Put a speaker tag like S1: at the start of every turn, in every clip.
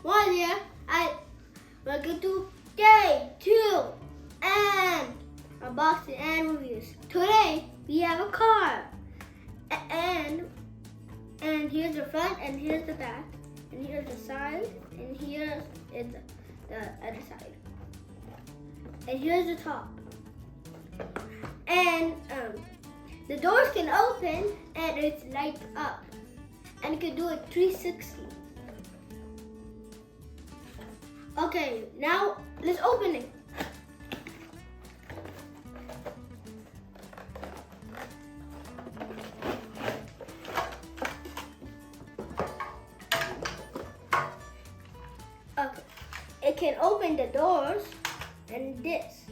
S1: Muaz here. Welcome to K2M Unboxing and Reviews. Today we have a car, and here's the front, and here's the back, and here's the side, and here is the other side, and here's the top. And the doors can open, and it's light up, and you can do it 360. Okay, now let's open it. Okay, it can open the doors and this.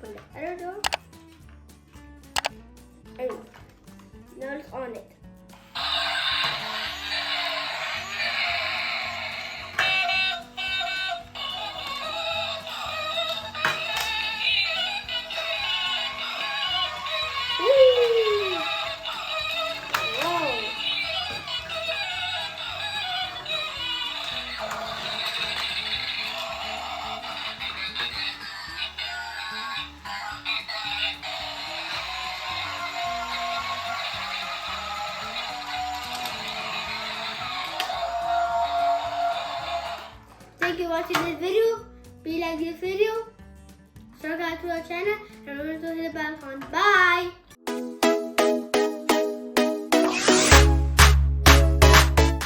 S1: Open the other door. And now it's on it. Thank you for watching this video. Please like this video, subscribe to our channel, and remember to hit the bell icon. Bye!